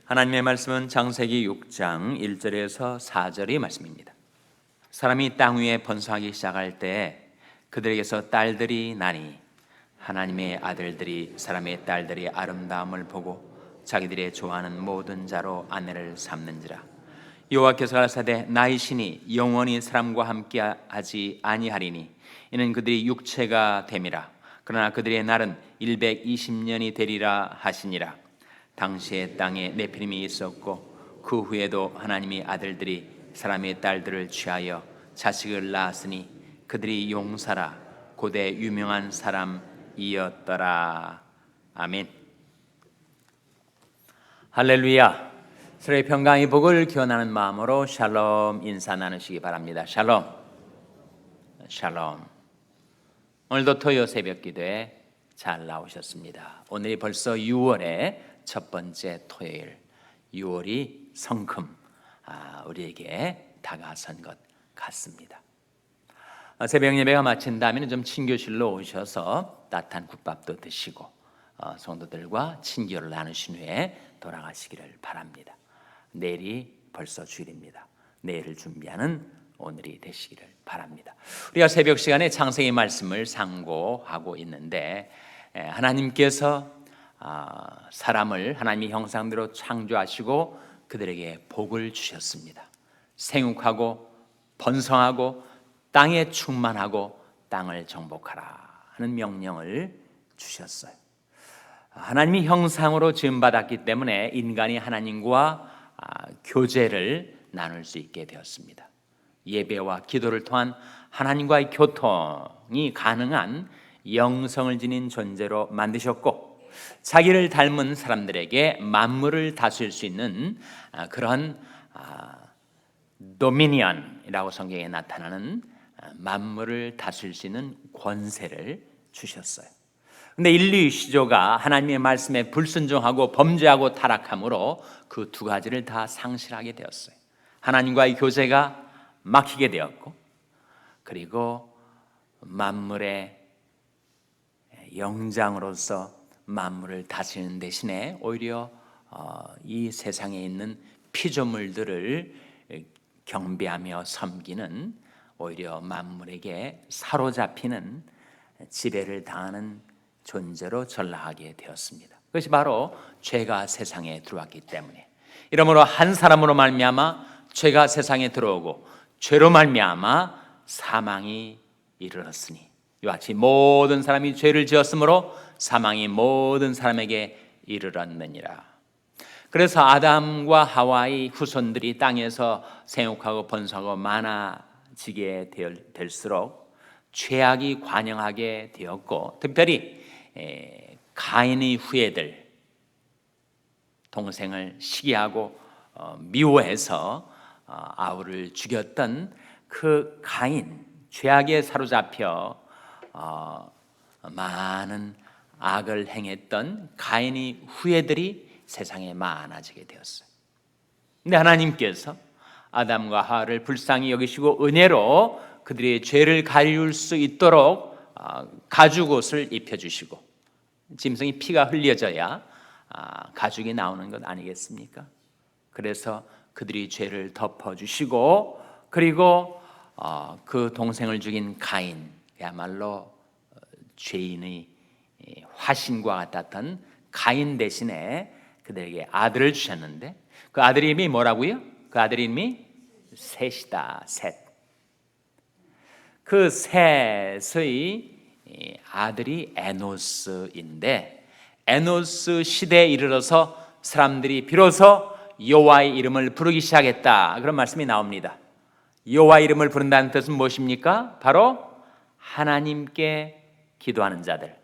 하나님의 말씀은 창세기 6장 1절에서 4절의 말씀입니다. 사람이 땅 위에 번성하기 시작할 때 그들에게서 딸들이 나니 하나님의 아들들이 사람의 딸들의 아름다움을 보고 자기들이 좋아하는 모든 자로 아내를 삼는지라. 여호와께서 가라사대 나의 신이 영원히 사람과 함께하지 아니하리니 이는 그들이 육체가 됨이라. 그러나 그들의 날은 120년이 되리라 하시니라. 당시에 땅에 네피림이 있었고 그 후에도 하나님의 아들들이 사람의 딸들을 취하여 자식을 낳았으니 그들이 용사라 고대 유명한 사람이었더라. 아멘. 할렐루야. 서로의 평강의 복을 기원하는 마음으로 샬롬 인사 나누시기 바랍니다. 샬롬. 샬롬. 오늘도 토요 새벽 기도에 잘 나오셨습니다. 오늘이 벌써 6월의 첫 번째 토요일, 6월이 성큼 우리에게 다가선 것 같습니다. 새벽 예배가 마친 다음에는 좀 친교실로 오셔서 따뜻한 국밥도 드시고 성도들과 친교를 나누신 후에 돌아가시기를 바랍니다. 내일이 벌써 주일입니다. 내일을 준비하는 오늘이 되시기를 바랍니다. 우리가 새벽 시간에 창세기 말씀을 상고하고 있는데 하나님께서 사람을 하나님의 형상대로 창조하시고 그들에게 복을 주셨습니다. 생육하고 번성하고 땅에 충만하고 땅을 정복하라 하는 명령을 주셨어요. 하나님의 형상으로 지음받았기 때문에 인간이 하나님과 교제를 나눌 수 있게 되었습니다. 예배와 기도를 통한 하나님과의 교통이 가능한 영성을 지닌 존재로 만드셨고 자기를 닮은 사람들에게 만물을 다스릴 수 있는 그런 도미니언이라고 성경에 나타나는 만물을 다스릴 수 있는 권세를 주셨어요. 근데 인류 시조가 하나님의 말씀에 불순종하고 범죄하고 타락함으로 그 두 가지를 다 상실하게 되었어요. 하나님과의 교제가 막히게 되었고 그리고 만물의 영장으로서 만물을 다스리는 대신에 오히려 이 세상에 있는 피조물들을 경배하며 섬기는 오히려 만물에게 사로잡히는 지배를 당하는 존재로 전락하게 되었습니다. 그것이 바로 죄가 세상에 들어왔기 때문에 이러므로 한 사람으로 말미암아 죄가 세상에 들어오고 죄로 말미암아 사망이 이르렀으니 이와 같이 모든 사람이 죄를 지었으므로 사망이 모든 사람에게 이르렀느니라. 그래서 아담과 하와의 후손들이 땅에서 생육하고 번성하고 많아지게 될수록 죄악이 관영하게 되었고 특별히 가인의 후예들 동생을 시기하고 미워해서 아우를 죽였던 그 가인 죄악에 사로잡혀 많은 악을 행했던 가인의 후예들이 세상에 많아지게 되었어요. 근데 하나님께서 아담과 하와를 불쌍히 여기시고 은혜로 그들의 죄를 가리울 수 있도록 가죽옷을 입혀주시고 짐승이 피가 흘려져야 가죽이 나오는 것 아니겠습니까? 그래서 그들이 죄를 덮어주시고 그리고 그 동생을 죽인 가인 그야말로 죄인의 화신과 같았던 가인 대신에 그들에게 아들을 주셨는데 그 아들 이름이 뭐라고요? 그 아들 이름이 셋이다. 셋. 그 셋의 아들이 에노스인데 에노스 시대에 이르러서 사람들이 비로소 여호와의 이름을 부르기 시작했다. 그런 말씀이 나옵니다. 여호와의 이름을 부른다는 뜻은 무엇입니까? 바로 하나님께 기도하는 자들,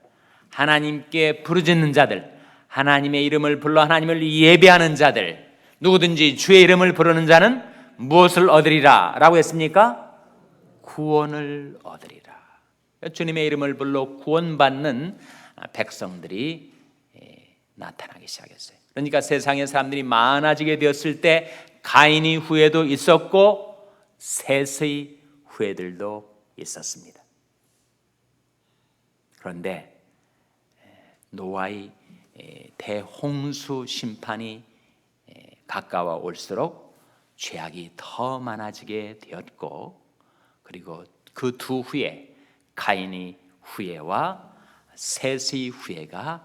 하나님께 부르짖는 자들, 하나님의 이름을 불러 하나님을 예배하는 자들, 누구든지 주의 이름을 부르는 자는 무엇을 얻으리라 라고 했습니까? 구원을 얻으리라. 주님의 이름을 불러 구원받는 백성들이 나타나기 시작했어요. 그러니까 세상의 사람들이 많아지게 되었을 때 가인의 후예도 있었고 셋의 후예들도 있었습니다. 그런데 노아의 대홍수 심판이 가까워 올수록 죄악이 더 많아지게 되었고, 그리고 그 두 후에 가인의 후예와 셋의 후예가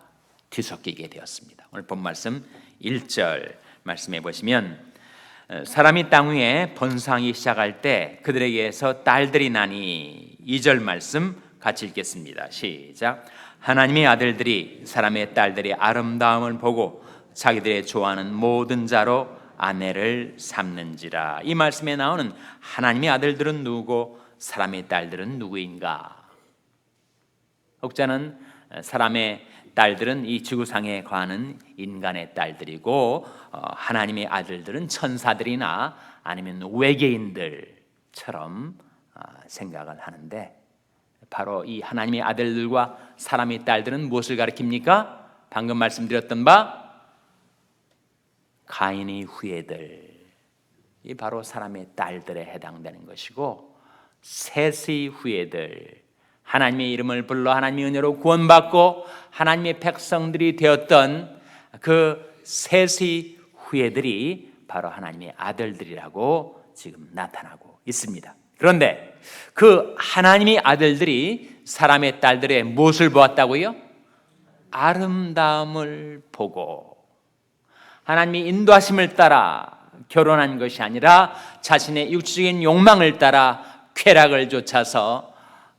뒤섞이게 되었습니다. 오늘 본 말씀 1절 말씀해 보시면, 사람이 땅 위에 번성하기 시작할 때 그들에게서 딸들이 나니. 2절 말씀 같이 읽겠습니다. 시작. 하나님의 아들들이 사람의 딸들의 아름다움을 보고 자기들의 좋아하는 모든 자로 아내를 삼는지라. 이 말씀에 나오는 하나님의 아들들은 누구고 사람의 딸들은 누구인가? 혹자는 사람의 딸들은 이 지구상에 거하는 인간의 딸들이고, 하나님의 아들들은 천사들이나 아니면 외계인들처럼 생각을 하는데, 바로 이 하나님의 아들들과 사람의 딸들은 무엇을 가리킵니까? 방금 말씀드렸던 바 가인의 후예들, 이 바로 사람의 딸들에 해당되는 것이고, 셋의 후예들, 하나님의 이름을 불러 하나님의 은혜로 구원받고 하나님의 백성들이 되었던 그 셋의 후예들이 바로 하나님의 아들들이라고 지금 나타나고 있습니다. 그런데 그 하나님의 아들들이 사람의 딸들의 무엇을 보았다고요? 아름다움을 보고, 하나님의 인도하심을 따라 결혼한 것이 아니라 자신의 육체적인 욕망을 따라 쾌락을 좇아서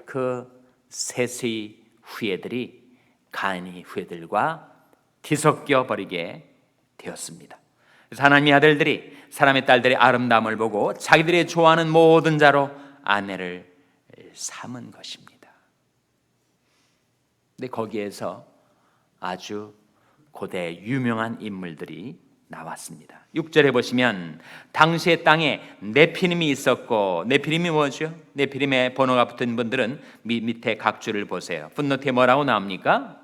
그 셋의 후예들이 가인의 후예들과 뒤섞여 버리게 되었습니다. 그래서 하나님의 아들들이 사람의 딸들의 아름다움을 보고 자기들이 좋아하는 모든 자로 아내를 삼은 것입니다. 근데 거기에서 아주 고대 유명한 인물들이 나왔습니다. 6절에 보시면 당시의 땅에 네피림이 있었고, 네피림이 뭐죠? 네피림의 번호가 붙은 분들은 밑에 각 줄을 보세요. 풋노트에 뭐라고 나옵니까?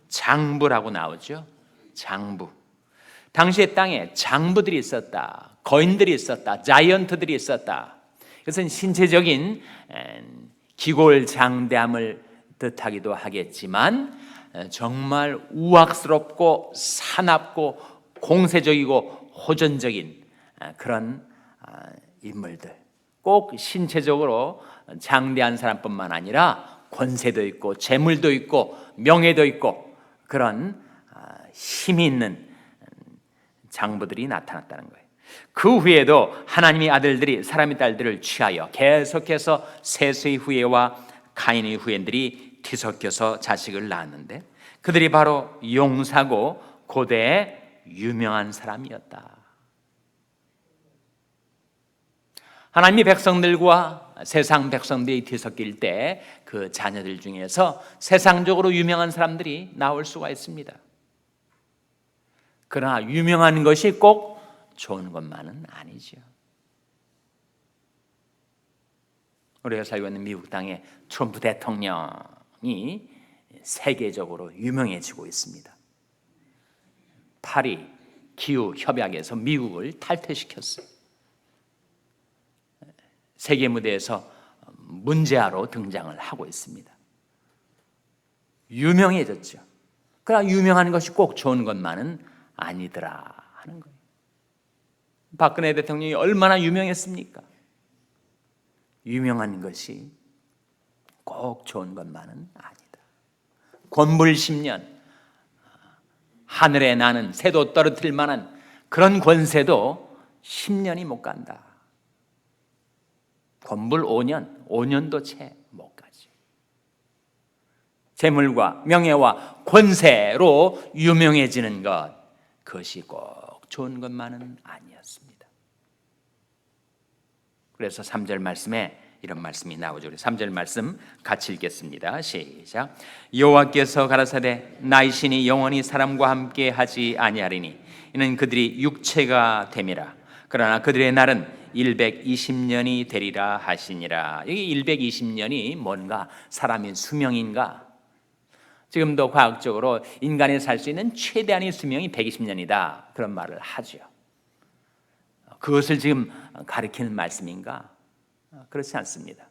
장부라고 나오죠. 장부. 당시의 땅에 장부들이 있었다, 거인들이 있었다, 자이언트들이 있었다. 이것은 신체적인 기골장대함을 뜻하기도 하겠지만 정말 우악스럽고 사납고 공세적이고 호전적인 그런 인물들, 꼭 신체적으로 장대한 사람뿐만 아니라 권세도 있고 재물도 있고 명예도 있고 그런 힘이 있는 장부들이 나타났다는 거예요. 그 후에도 하나님의 아들들이 사람의 딸들을 취하여 계속해서 셋의 후예와 가인의 후예들이 뒤섞여서 자식을 낳았는데, 그들이 바로 용사고 고대의 유명한 사람이었다. 하나님의 백성들과 세상 백성들이 뒤섞일 때 그 자녀들 중에서 세상적으로 유명한 사람들이 나올 수가 있습니다. 그러나 유명한 것이 꼭 좋은 것만은 아니죠. 우리가 살고 있는 미국 땅의 트럼프 대통령이 세계적으로 유명해지고 있습니다. 파리 기후 협약에서 미국을 탈퇴시켰어요. 세계 무대에서 문제아로 등장을 하고 있습니다. 유명해졌죠. 그러나 유명한 것이 꼭 좋은 것만은 아니더라 하는 거예요. 박근혜 대통령이 얼마나 유명했습니까? 유명한 것이 꼭 좋은 것만은 아니다. 권불 10년, 하늘에 나는 새도 떨어뜨릴 만한 그런 권세도 10년이 못 간다. 권불 5년, 5년도 채 못 가지. 재물과 명예와 권세로 유명해지는 것, 그것이 꼭 좋은 것만은 아니었습니다. 그래서 3절 말씀에 이런 말씀이 나오죠. 3절 말씀 같이 읽겠습니다. 시작. 여호와께서 가라사대 나의 신이 영원히 사람과 함께 하지 아니하리니 이는 그들이 육체가 됨이라. 그러나 그들의 날은 120년이 되리라 하시니라. 여기 120년이 뭔가 사람의 수명인가? 지금도 과학적으로 인간이 살 수 있는 최대한의 수명이 120년이다 그런 말을 하죠. 그것을 지금 가리키는 말씀인가? 그렇지 않습니다.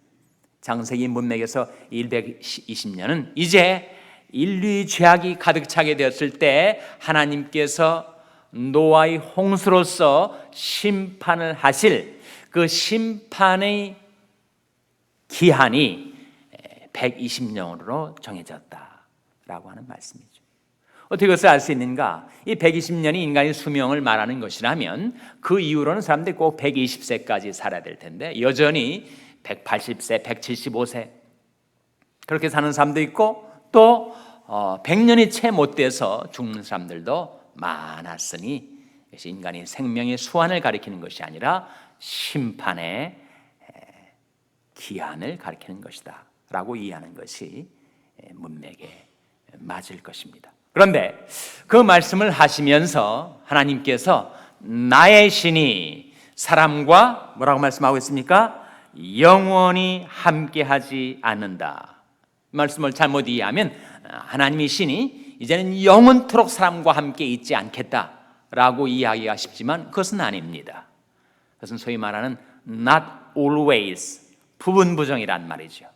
창세기 문맥에서 120년은 이제 인류의 죄악이 가득 차게 되었을 때 하나님께서 노아의 홍수로서 심판을 하실 그 심판의 기한이 120년으로 정해졌다라고 하는 말씀이죠. 어떻게 그것을 알 수 있는가? 이 120년이 인간의 수명을 말하는 것이라면 그 이후로는 사람들이 꼭 120세까지 살아야 될 텐데 여전히 180세, 175세 그렇게 사는 사람도 있고 또 100년이 채 못 돼서 죽는 사람들도 많았으니 이것이 인간의 생명의 수완을 가리키는 것이 아니라 심판의 기한을 가리키는 것이다 라고 이해하는 것이 문맥에 맞을 것입니다. 그런데 그 말씀을 하시면서 하나님께서 나의 신이 사람과 뭐라고 말씀하고 있습니까? 영원히 함께하지 않는다. 이 말씀을 잘못 이해하면 하나님의 신이 이제는 영원토록 사람과 함께 있지 않겠다라고 이해하기가 쉽지만 그것은 아닙니다. 그것은 소위 말하는 not always, 부분부정이란 말이죠.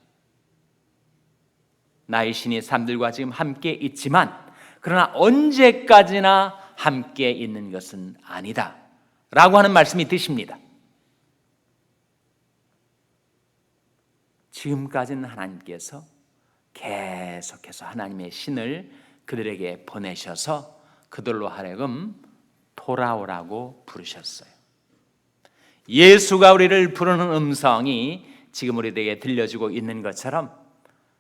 나의 신이 사람들과 지금 함께 있지만 그러나 언제까지나 함께 있는 것은 아니다 라고 하는 말씀이 드십니다. 지금까지는 하나님께서 계속해서 하나님의 신을 그들에게 보내셔서 그들로 하여금 돌아오라고 부르셨어요. 예수가 우리를 부르는 음성이 지금 우리에게 들려주고 있는 것처럼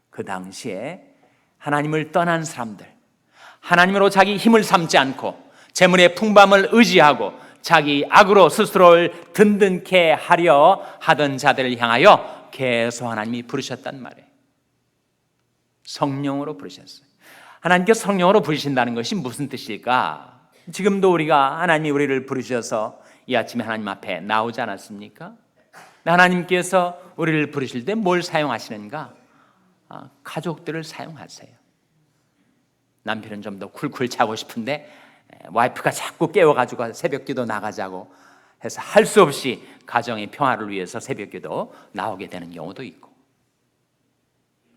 그 당시에 하나님을 떠난 사람들, 하나님으로 자기 힘을 삼지 않고 재물의 풍부함을 의지하고 자기 악으로 스스로를 든든케 하려 하던 자들을 향하여 계속 하나님이 부르셨단 말이에요. 성령으로 부르셨어요. 하나님께서 성령으로 부르신다는 것이 무슨 뜻일까? 지금도 우리가 하나님이 우리를 부르셔서 이 아침에 하나님 앞에 나오지 않았습니까? 하나님께서 우리를 부르실 때 뭘 사용하시는가? 가족들을 사용하세요. 남편은 좀 더 쿨쿨 자고 싶은데 와이프가 자꾸 깨워가지고 새벽기도 나가자고 해서 할 수 없이 가정의 평화를 위해서 새벽기도 나오게 되는 경우도 있고,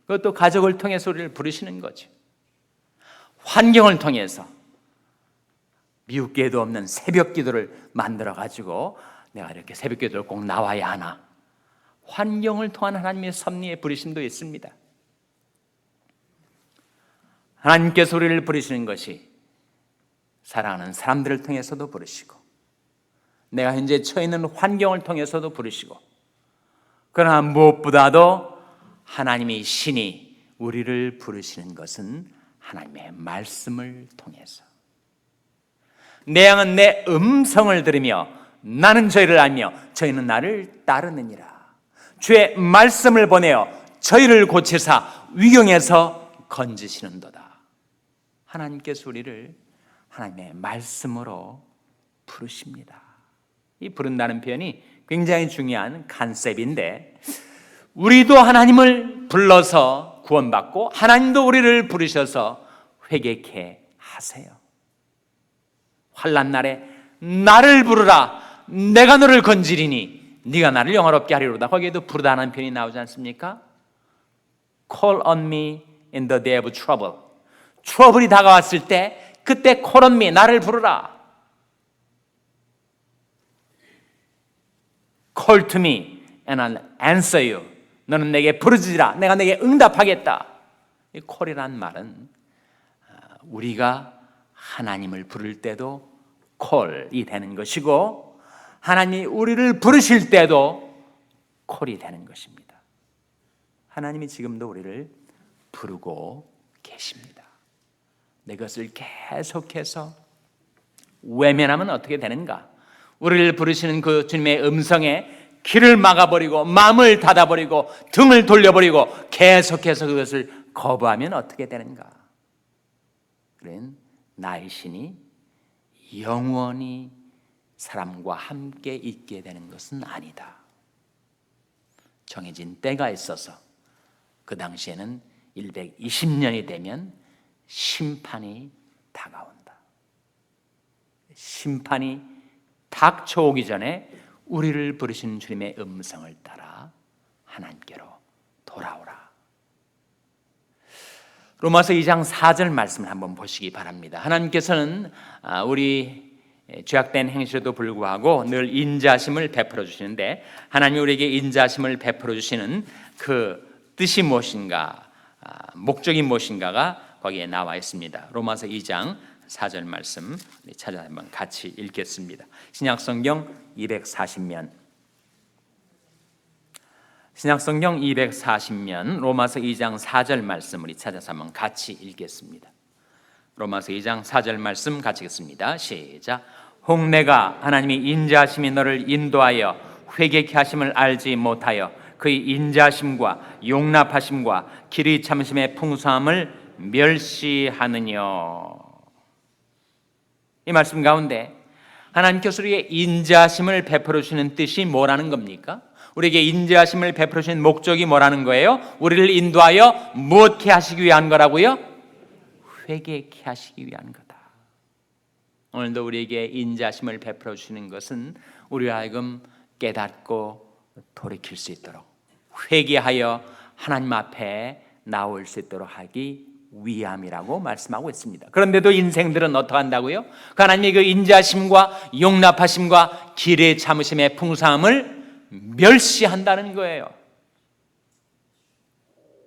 그것도 가족을 통해서 우리를 부르시는 거죠. 환경을 통해서 미국계에도 없는 새벽기도를 만들어가지고 내가 이렇게 새벽기도를 꼭 나와야 하나, 환경을 통한 하나님의 섭리의 부르심도 있습니다. 하나님께서 우리를 부르시는 것이 사랑하는 사람들을 통해서도 부르시고 내가 현재 처해 있는 환경을 통해서도 부르시고, 그러나 무엇보다도 하나님의 신이 우리를 부르시는 것은 하나님의 말씀을 통해서, 내 양은 내 음성을 들으며 나는 저희를 알며 저희는 나를 따르느니라. 주의 말씀을 보내어 저희를 고치사 위경에서 건지시는도다. 하나님께서 우리를 하나님의 말씀으로 부르십니다. 이 부른다는 표현이 굉장히 중요한 컨셉인데, 우리도 하나님을 불러서 구원받고 하나님도 우리를 부르셔서 회개케 하세요. 환난 날에 나를 부르라, 내가 너를 건지리니 네가 나를 영화롭게 하리로다. 거기에도 부르다는 표현이 나오지 않습니까? Call on me in the day of trouble. 트러블이 다가왔을 때 그때 call on me, 나를 부르라. Call to me and I'll answer you. 너는 내게 부르짖으라, 내가 내게 응답하겠다. 이 call이란 말은 우리가 하나님을 부를 때도 call이 되는 것이고, 하나님이 우리를 부르실 때도 call이 되는 것입니다. 하나님이 지금도 우리를 부르고 계십니다. 내 것을 계속해서 외면하면 어떻게 되는가? 우리를 부르시는 그 주님의 음성에 귀를 막아버리고 마음을 닫아버리고 등을 돌려버리고 계속해서 그것을 거부하면 어떻게 되는가? 그는 나의 신이 영원히 사람과 함께 있게 되는 것은 아니다. 정해진 때가 있어서 그 당시에는 120년이 되면 심판이 다가온다. 심판이 닥쳐오기 전에 우리를 부르시는 주님의 음성을 따라 하나님께로 돌아오라. 로마서 2장 4절 말씀을 한번 보시기 바랍니다. 하나님께서는 우리 죄악된 행실에도 불구하고 늘 인자심을 베풀어 주시는데, 하나님이 우리에게 인자심을 베풀어 주시는 그 뜻이 무엇인가, 목적이 무엇인가가 거기에 나와 있습니다. 로마서 2장 4절 말씀 찾아 한번 같이 읽겠습니다. 신약성경 240면, 신약성경 240면 로마서 2장 4절 말씀 우리 찾아서 한번 같이 읽겠습니다. 로마서 2장 4절 말씀 같이 읽습니다. 시작. 혹 내가 하나님이 인자하심이 너를 인도하여 회개케 하심을 알지 못하여 그의 인자하심과 용납하심과 길이 참으심의 풍성함을 멸시하느뇨. 이 말씀 가운데 하나님께서 우리에게 인자하심을 베풀어 주시는 뜻이 뭐라는 겁니까? 우리에게 인자하심을 베풀어 주시는 목적이 뭐라는 거예요? 우리를 인도하여 무엇케 하시기 위한 거라고요? 회개케 하시기 위한 거다. 오늘도 우리에게 인자하심을 베풀어 주시는 것은 우리로 하여금 깨닫고 돌이킬 수 있도록, 회개하여 하나님 앞에 나올 수 있도록 하기 위함이라고 말씀하고 있습니다. 그런데도 인생들은 어떻게 한다고요? 하나님의 그 인자하심과 용납하심과 길에 참으심의 풍성함을 멸시한다는 거예요.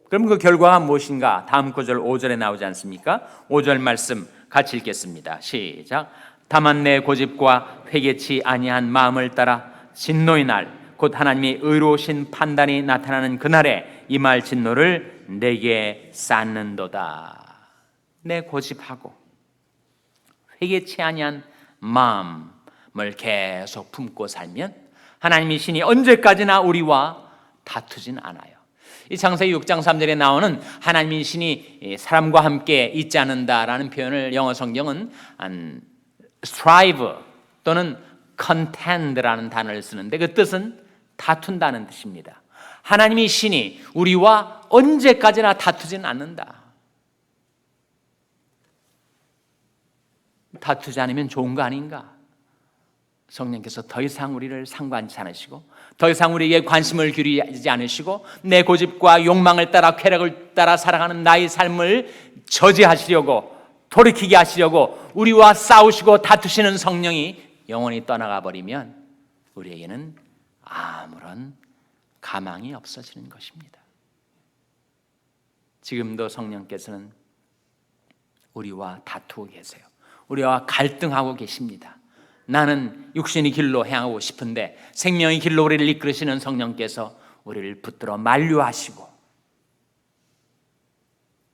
그럼 그 결과가 무엇인가? 다음 구절 5절에 나오지 않습니까? 5절 말씀 같이 읽겠습니다. 시작. 다만 내 고집과 회개치 아니한 마음을 따라 진노의 날 곧 하나님의 의로우신 판단이 나타나는 그날에 이 말 진노를 내게 쌓는도다. 내 고집하고 회개치 아니한 마음을 계속 품고 살면 하나님의 신이 언제까지나 우리와 다투진 않아요. 이 창세기 6장 3절에 나오는 하나님의 신이 사람과 함께 있지 않는다라는 표현을 영어 성경은 strive 또는 contend라는 단어를 쓰는데, 그 뜻은 다툰다는 뜻입니다. 하나님의 신이 우리와 언제까지나 다투진 않는다. 다투지 않으면 좋은 거 아닌가? 성령께서 더 이상 우리를 상관치 않으시고 더 이상 우리에게 관심을 기울이지 않으시고 내 고집과 욕망을 따라 쾌락을 따라 살아가는 나의 삶을 저지하시려고, 돌이키게 하시려고 우리와 싸우시고 다투시는 성령이 영원히 떠나가 버리면 우리에게는 아무런 가망이 없어지는 것입니다. 지금도 성령께서는 우리와 다투고 계세요. 우리와 갈등하고 계십니다. 나는 육신의 길로 행하고 싶은데 생명의 길로 우리를 이끌으시는 성령께서 우리를 붙들어 만류하시고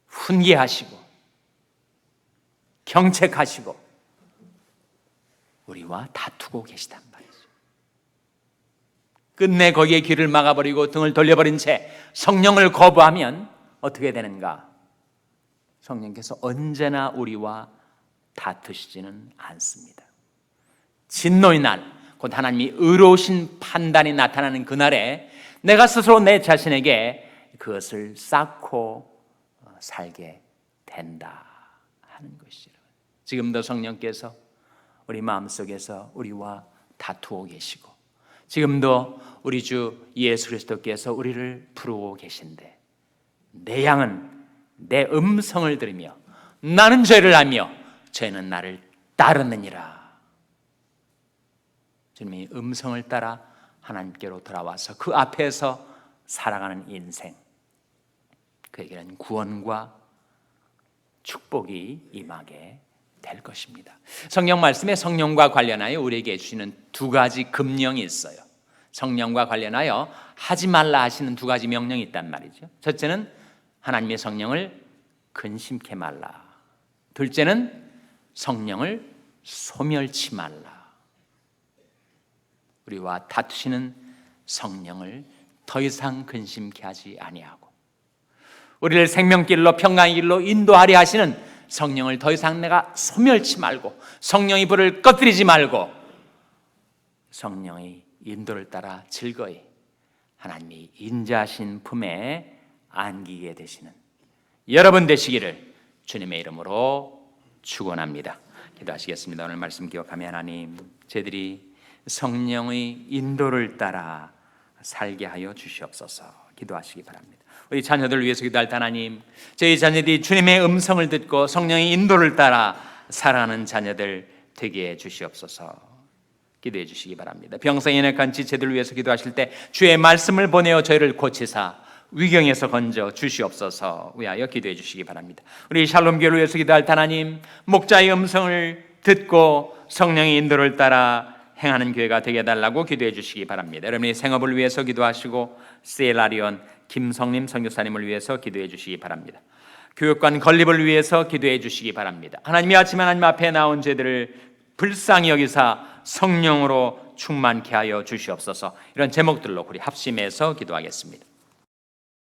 훈계하시고 경책하시고 우리와 다투고 계시단 말이죠. 끝내 거기에 길을 막아버리고 등을 돌려버린 채 성령을 거부하면 어떻게 되는가? 성령께서 언제나 우리와 다투시지는 않습니다. 진노의 날, 곧 하나님이 의로우신 판단이 나타나는 그날에 내가 스스로 내 자신에게 그것을 쌓고 살게 된다 하는 것이죠. 지금도 성령께서 우리 마음속에서 우리와 다투고 계시고 지금도 우리 주 예수 그리스도께서 우리를 부르고 계신데, 내 양은 내 음성을 들으며 나는 죄를 하며 죄는 나를 따르느니라. 주님의 음성을 따라 하나님께로 돌아와서 그 앞에서 살아가는 인생, 그에게는 구원과 축복이 임하게 될 것입니다. 성경 말씀에 성령과 관련하여 우리에게 주시는 두 가지 금령이 있어요. 성령과 관련하여 하지 말라 하시는 두 가지 명령이 있단 말이죠. 첫째는 하나님의 성령을 근심케 말라. 둘째는 성령을 소멸치 말라. 우리와 다투시는 성령을 더 이상 근심케 하지 아니하고 우리를 생명길로 평강의 길로 인도하려 하시는 성령을 더 이상 내가 소멸치 말고 성령의 불을 꺼뜨리지 말고 성령의 인도를 따라 즐거이 하나님이 인자하신 품에 안기게 되시는 여러분 되시기를 주님의 이름으로 축원합니다. 기도하시겠습니다. 오늘 말씀 기억하며 하나님, 저희들이 성령의 인도를 따라 살게 하여 주시옵소서. 기도하시기 바랍니다. 우리 자녀들을 위해서 기도할 때 하나님, 저희 자녀들이 주님의 음성을 듣고 성령의 인도를 따라 살아가는 자녀들 되게 해 주시옵소서. 기도해 주시기 바랍니다. 병상에 연약한 지체들을 위해서 기도하실 때 주의 말씀을 보내어 저희를 고치사 위경에서 건져 주시옵소서 위하여 기도해 주시기 바랍니다. 우리 샬롬교회를 위해서 기도할 하나님, 목자의 음성을 듣고 성령의 인도를 따라 행하는 교회가 되게 해달라고 기도해 주시기 바랍니다. 여러분의 생업을 위해서 기도하시고 세라리온 김성림 선교사님을 위해서 기도해 주시기 바랍니다. 교육관 건립을 위해서 기도해 주시기 바랍니다. 하나님이 아침 하나님 앞에 나온 죄들을 불쌍히 여기사 성령으로 충만케 하여 주시옵소서. 이런 제목들로 우리 합심해서 기도하겠습니다.